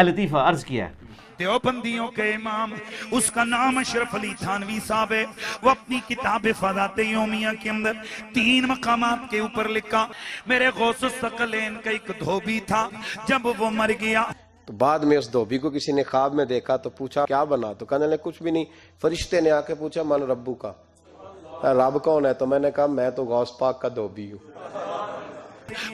लतीफ़ा अर्ज किया है। देवबंदियों के इमाम, उसका नाम अशरफ अली थानवी साहब है। वो अपनी किताब फ़ज़ात यौमिया के अंदर 3 मकामात के ऊपर लिखा, मेरे गौसुस सकलैन का एक धोबी था, जब वो मर गया तो बाद में उस धोबी को किसी ने ख्वाब में देखा तो पूछा क्या बना, तो कहने लगे कुछ भी नहीं। फरिश्ते ने आके पूछा मन रब्बू का, रब कौन है? तो मैंने कहा मैं तो गौस पाक का धोबी हूँ।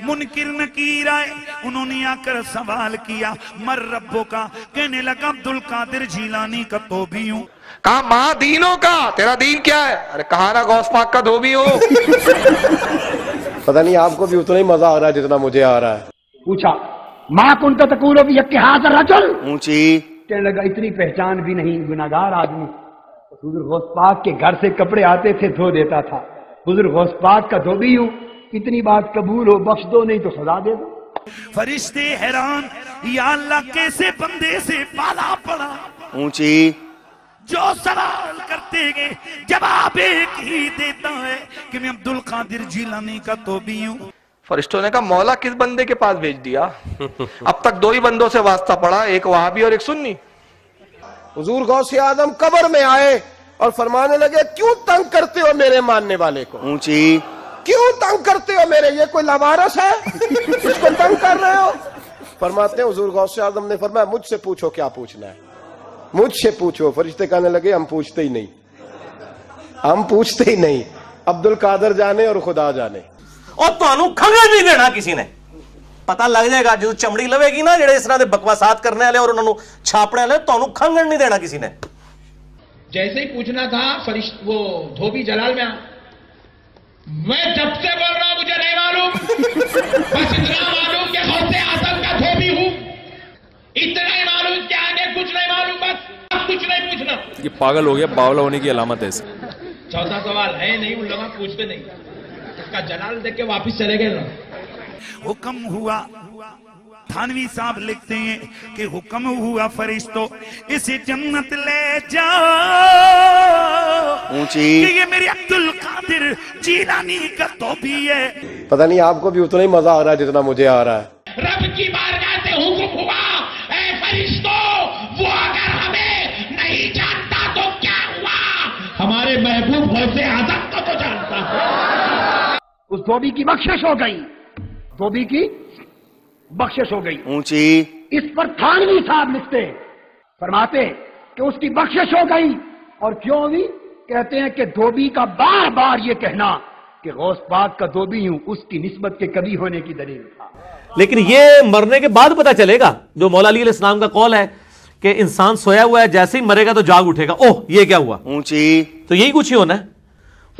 मुनकिर नकीर आए, उन्होंने आकर सवाल किया मर रब्बो का, कहने लगा अब्दुल कादिर जीलानी का धोबी हूँ। कहा माँ दीनों का, तेरा दीन क्या है? अरे कहा ना गौस पाक का धोबी हूँ। पता नहीं आपको भी उतना ही मजा आ रहा है जितना मुझे आ रहा है। पूछा माँ कुन तो तकूलो भी यक्के हाज़र रजुल, ऊंची कहने लगा इतनी पहचान भी नहीं, गुनाहगार आदमी। हुजूर गौस पाक के घर से कपड़े आते थे, धो देता था। हुजूर गौस पाक का धोबी हूँ, इतनी बात कबूल हो, बख्श दो नहीं तो सजा दे दो। फरिश्ते हैरान, या अल्लाह कैसे बंदे से पाला पड़ा। ऊंची जो सवाल करते गए जवाब एक ही देता है कि मैं अब्दुल कादिर जीलानी का धोबी हूँ। फरिश्तों ने कहा मौला किस बंदे के पास भेज दिया? अब तक 2 ही बंदों से वास्ता पड़ा, एक वहाबी और एक सुन्नी। हुजूर गौसे आदम कब्र में आए और फरमाने लगे क्यों तंग करते हो मेरे मानने वाले को? ऊंची क्यों तंग करते हो मेरे, ये कोई लवारस है इसको तंग कर रहे हो? फरमाते हैं हुजूर गौसे आदम ने फरमाया मुझसे पूछो क्या पूछना है, मुझसे पूछो। फरिश्ते कहने लगे हम पूछते ही नहीं, हम पूछते ही नहीं, अब्दुल कादर जाने और खुदा जाने। और तुहानू खंगण नहीं देना किसी ने, पता लग जाएगा जो चमड़ी लवेगी ना जेड़े इस तरह दे बकवासात करने वाले और उन्होंने छापने वाले, तुहानू खंगण नहीं देना किसी ने। जैसे ही पूछना था वो धोबी जलाल में, मैं जब से बोल रहा हूं मुझे नहीं मालूम, बस इतना मालूम कि गौसे आदम का धोबी हूं, इतना ही मालूम कि आगे कुछ नहीं मालूम, बस कुछ नहीं पूछना। ये पागल हो गया, बावला होने की अलामत है इसे। चौथा सवाल है नहीं, उन लोग पूछते नहीं, इसका जलाल देख के वापिस चले गए ना। हुक्म हुआ, थानवी साहब लिखते हैं कि हुक्म हुआ फरिश्तों इसे जन्नत ले जाओ, ऊंची कि ये मेरे अब्दुल कादिर जीलानी का धोबी है। पता नहीं आपको भी उतना ही मजा आ रहा है जितना मुझे आ रहा है। रब की बारगाह से हुक्म हुआ, ऐ फरिश्तों वो अगर हमें नहीं जानता तो क्या हुआ, हमारे महबूब गौसे आदम को तो जानता है। उस धोबी की बख्शिश हो गई, धोबी की बख्शिश हो गई। ऊंची इस पर थानवी साहब लिखते फरमाते कि उसकी बख्शिश हो गई। और क्यों हुई? कहते हैं कि धोबी का बार बार ये कहना कि गौस पाक का धोबी हूं उसकी निस्बत के कभी होने की दलील था। लेकिन ये मरने के बाद पता चलेगा, जो मौला अली अलैहिस्सलाम का कौल है कि इंसान सोया हुआ है, जैसे ही मरेगा तो जाग उठेगा, ओह ये क्या हुआ। ऊंची तो यही कुछ ही होना है।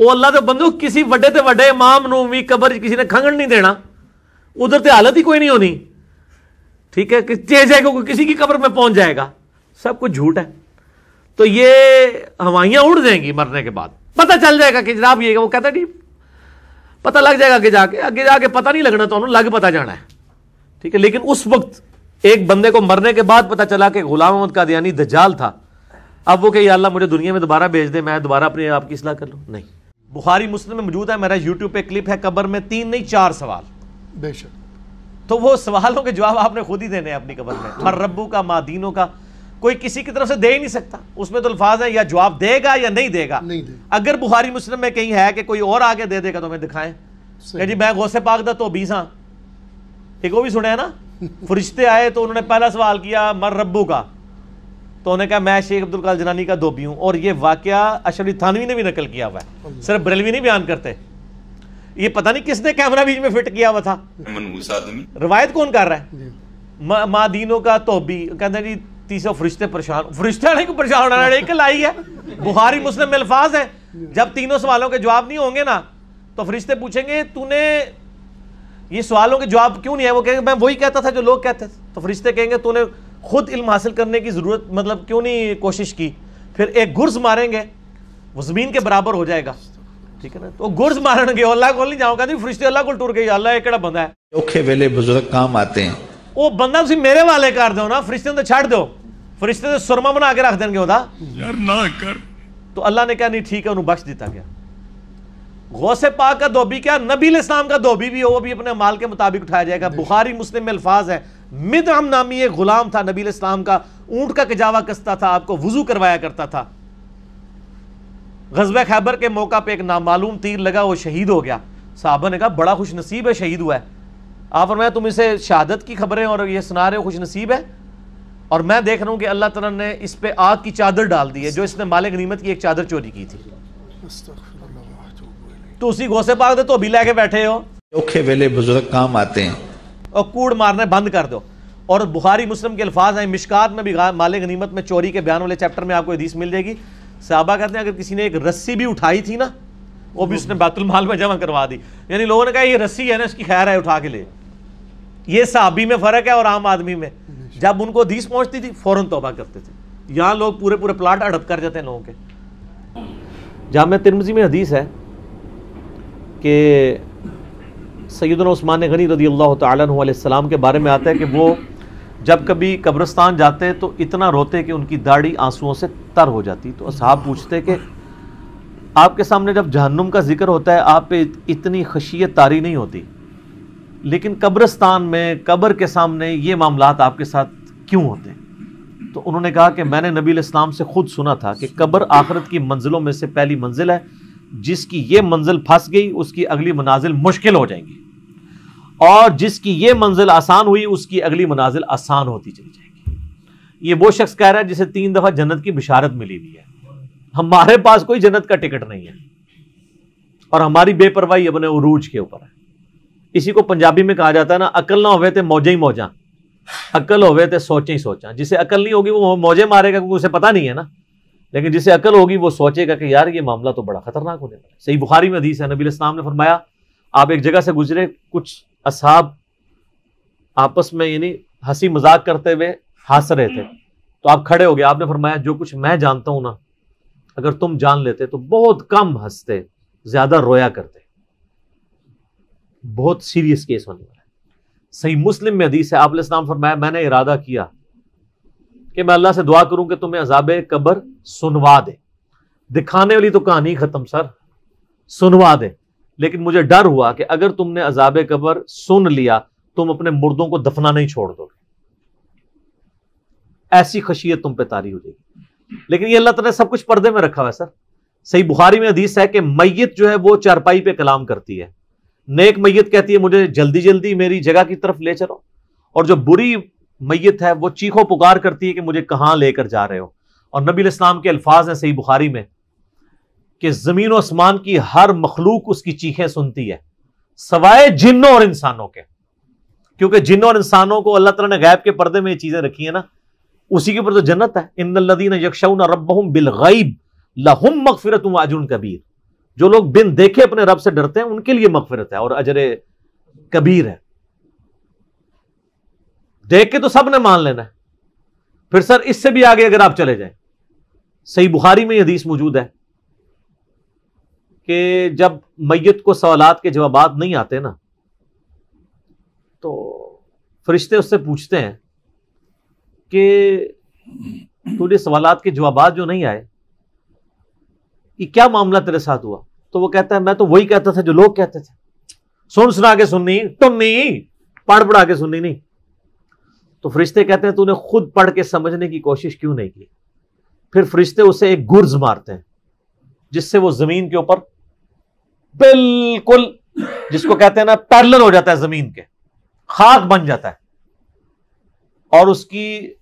ओ अल्लाह दे बंदो, किसी वड्डे ते वड्डे इमाम नूं भी कब्र किसी ने खंगण नहीं देना, उधर तो हालत ही कोई नहीं होनी। ठीक है कि जाएगा कोई किसी की कब्र में पहुंच जाएगा, सब कुछ झूठ है। तो ये हवाइयां उड़ जाएंगी मरने के बाद, पता चल जाएगा कि जनाब ये, वो कहता नहीं पता लग जाएगा आगे जाके पता नहीं लगना, तो लग पता जाना है। ठीक है, लेकिन उस वक्त एक बंदे को मरने के बाद पता चला कि गुलाम अहमद कादियानी दज्जाल था। अब वो कि अल्लाह मुझे दुनिया में दोबारा भेज दे, मैं दोबारा अपने आप की इस्लाह कर लूं। नहीं, बुखारी मुस्लिम में मौजूद है, मेरा यूट्यूब पे क्लिप है, कब्र में 3 नहीं 4 सवाल। बेशक, तो वो सवालों के जवाब आपने खुद ही देने हैं अपनी कब्र में। मर रब्बू का, माँ दीनों का, कोई किसी की तरफ से दे ही नहीं सकता। उसमें तो अल्फाज है या जवाब देगा या नहीं देगा। अगर बुखारी मुस्लिम में कहीं है कि कोई और आगे दे देगा तो हमें दिखाएं कि जी मैं गौसे पाक दा तो 20 हां, एक वो भी सुने ना, फरिश्ते आए तो उन्होंने पहला सवाल किया मर रब्बू का, तो उन्होंने कहा मैं शेख अब्दुल कादिर जिलानी का धोबी हूं। और ये वाकया अशरफ अली थानवी ने भी नकल किया हुआ है, सिर्फ बरेलवी नहीं बयान करते। ये पता नहीं किसने कैमरा बीच में फिट किया हुआ था, रवायत कौन कर रहा है। माँ दीनों का धोबी, कहते जी 30 फरिश्ते परेशान, फरिश्ते वाले को परेशान होना एक लाई है। बुखारी मुस्लिम में अल्फाज है, जब तीनों सवालों के जवाब नहीं होंगे ना तो फरिश्ते पूछेंगे तूने ये सवालों के जवाब क्यों नहीं है। वो कहेंगे मैं वही कहता था जो लोग कहते थे। तो फरिश्ते कहेंगे तूने खुद इल्म हासिल करने की जरूरत मतलब क्यों नहीं कोशिश की। फिर एक गुर्ज मारेंगे, वो जमीन के बराबर हो जाएगा। ठीक है ना, तो गुर्ज मारेंगे, अल्लाह को नहीं जाऊंगा, फरिश्ते अल्लाह को टूर गई, अल्लाह एक बंदा है औखे वेले बुजुर्ग काम आते हैं, वो बंदा तुम मेरे वाले कर दो ना, फरिश्ते तो छाड़ दो, फरिश्ते तो सुरमा बना के रख देंगे ओदा यार ना कर। तो अल्लाह ने कहा नहीं ठीक है, उन्हें बख्श दिता गया। गौसे पाक का धोबी क्या, नबी इस्लाम का धोबी भी हो, वो भी अपने माल के मुताबिक उठाया जाएगा। बुखारी मुस्लिम में अल्फाज है मिदअम नामी एक गुलाम था नबी इस्लाम का, ऊंट का कजावा कसता था, आपको वुजू करवाया करता था। ग़ज़वा खैबर के मौका पे एक नामालूम तीर लगा, वो शहीद हो गया। साहबा ने कहा बड़ा खुश नसीब है, शहीद हुआ है। आप फरमाया तुम इसे शहादत की खबरें और ये सुना रहे हो, खुश नसीब है। और मैं देख रहा हूँ कि अल्लाह ताला ने इस पे आग की चादर डाल दी है, जो इसने माले गनीमत की एक चादर चोरी की थी। तो उसी गौसे पाक दे तो अभी लेके बैठे हो, औखे वेले बुजुर्ग काम आते हैं और कूड़ मारना बंद कर दो। और बुखारी मुस्लिम के अल्फाज हैं, मिशकात में भी माले गनीमत में चोरी के बयान वाले चैप्टर में आपको हदीस मिल जाएगी। सहाबा कहते हैं अगर किसी ने एक रस्सी भी उठाई थी ना, वो भी उसने बैतुल माल में जमा करवा दी। यानी लोगों ने कहा ये रस्सी है ना, इसकी खैर है, उठा के ले। ये सहाबी में फर्क है और आम आदमी में। जब उनको हदीस पहुंचती थी फौरन तौबा करते थे। यहाँ लोग पूरे पूरे प्लाट हड़प कर जाते हैं लोगों के। जामे तिरमिज़ी में हदीस है कि सैयदना उस्मान गनी रज़ियल्लाहु तआला अन्हु अलैहिस्सलाम के बारे में आता है कि वो जब कभी कब्रिस्तान जाते तो इतना रोते कि उनकी दाढ़ी आंसुओं से तर हो जाती। तो असहाब पूछते कि आपके सामने जब जहन्नुम का जिक्र होता है आप पे इतनी खशियत तारी नहीं होती, लेकिन कब्रिस्तान में कब्र के सामने ये मामलात आपके साथ क्यों होते हैं? तो उन्होंने कहा कि मैंने नबी इस्लाम से खुद सुना था कि कब्र आखिरत की मंजिलों में से पहली मंजिल है, जिसकी ये मंजिल फंस गई उसकी अगली मनाजिल मुश्किल हो जाएंगी, और जिसकी ये मंजिल आसान हुई उसकी अगली मनाजिल आसान होती चली जाएगी। ये वो शख्स कह रहा है जिसे 3 दफा जन्नत की बिशारत मिली हुई है। हमारे पास कोई जन्नत का टिकट नहीं है और हमारी बेपरवाही अपने उरूज के ऊपर है। इसी को पंजाबी में कहा जाता है ना, अकल ना होवे ते मौजे ही मौजा, अकल होवे ते सोचे ही सोचा। जिसे अकल नहीं होगी वो मौजे मारेगा क्योंकि उसे पता नहीं है ना, लेकिन जिसे अकल होगी वो सोचेगा कि यार ये मामला तो बड़ा खतरनाक होने वाला है। सही बुखारी में हदीस है, नबी इस्लाम ने फरमाया आप एक जगह से गुजरे, कुछ असहाब आपस में यानी हंसी मजाक करते हुए हंस रहे थे, तो आप खड़े हो गए। आपने फरमाया जो कुछ मैं जानता हूं ना, अगर तुम जान लेते तो बहुत कम हंसते, ज्यादा रोया करते। बहुत सीरियस केस होने वाला है। सही मुस्लिम में हदीस है, आप इस्लाम फरमाया मैंने इरादा किया कि मैं अल्लाह से दुआ करूं कि तुम्हें अज़ाबे कब्र सुनवा दे। दिखाने वाली तो कहानी खत्म सर, सुनवा दे। लेकिन मुझे डर हुआ कि अगर तुमने अज़ाबे कब्र सुन लिया तुम अपने मुर्दों को दफना नहीं छोड़ दोगे, ऐसी खशियत तुम पे तारी हो जाएगी। लेकिन ये अल्लाह ताला ने सब कुछ पर्दे में रखा हुआ है सर। सही बुखारी में हदीस है कि मैयत जो है वो चारपाई पे कलाम करती है। नेक मैयत कहती है मुझे जल्दी जल्दी मेरी जगह की तरफ ले चलो, और जो बुरी मैयत है वो चीखो पुकार करती है कि मुझे कहां लेकर जा रहे हो। और नबी इस्लाम के अल्फाज हैं सही बुखारी में कि जमीन और आसमान की हर मखलूक उसकी चीखें सुनती है सवाए जिन्नों और इंसानों के, क्योंकि जिन्नों और इंसानों को अल्लाह ताला ने गैब के पर्दे में ये चीजें रखी है ना, उसी के ऊपर तो जन्नत है। इन्नल्लज़ीना यख्शौना रब्बहुम बिल गैब लहुम मगफिरतुम व अजरुन कबीर। जो लोग बिन देखे अपने रब से डरते हैं उनके लिए मगफिरत है और अजर कबीर है। देख के तो सब ने मान लेना है, फिर सर इससे भी आगे अगर आप चले जाएं, सही बुखारी में हदीस मौजूद है कि जब मैयत को सवालात के जवाबात नहीं आते ना, तो फरिश्ते उससे पूछते हैं कि तुझे सवालात के जवाबात जो नहीं आए, ये क्या मामला तेरे साथ हुआ? तो वो कहता है मैं तो वही कहता था जो लोग कहते थे, सुन सुना के सुननी, टुन्नी पढ़ पढ़ा के सुननी नहीं। तो फरिश्ते कहते हैं तूने खुद पढ़ के समझने की कोशिश क्यों नहीं की? फिर फरिश्ते उसे एक गुर्ज मारते हैं जिससे वो जमीन के ऊपर बिल्कुल, जिसको कहते हैं ना पैरेलल हो जाता है, जमीन के खाक बन जाता है। और उसकी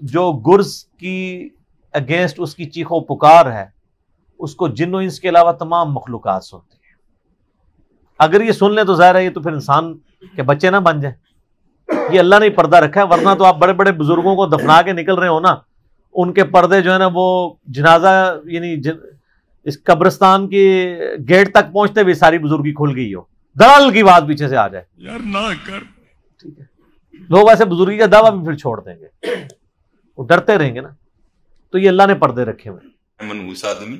जो गुर्ज की अगेंस्ट उसकी चीखो पुकार है उसको जिन्नो इंस के अलावा तमाम मखलूकात सुनती है। अगर ये सुन ले तो जाहिर है ये तो फिर इंसान के बच्चे ना बन जाए। ये अल्लाह ने पर्दा रखा है, वरना तो आप बड़े बड़े बुजुर्गों को दफना के निकल रहे हो ना, उनके पर्दे जो है ना वो जनाजा यानी इस कब्रिस्तान के गेट तक पहुंचते हुए सारी बुजुर्गी खुल गई हो, दलाल की बात पीछे से आ जाए यार ना कर, ठीक है, लोग ऐसे बुजुर्गी का दावा भी फिर छोड़ देंगे, वो डरते रहेंगे ना। तो ये अल्लाह ने पर्दे रखे हुए।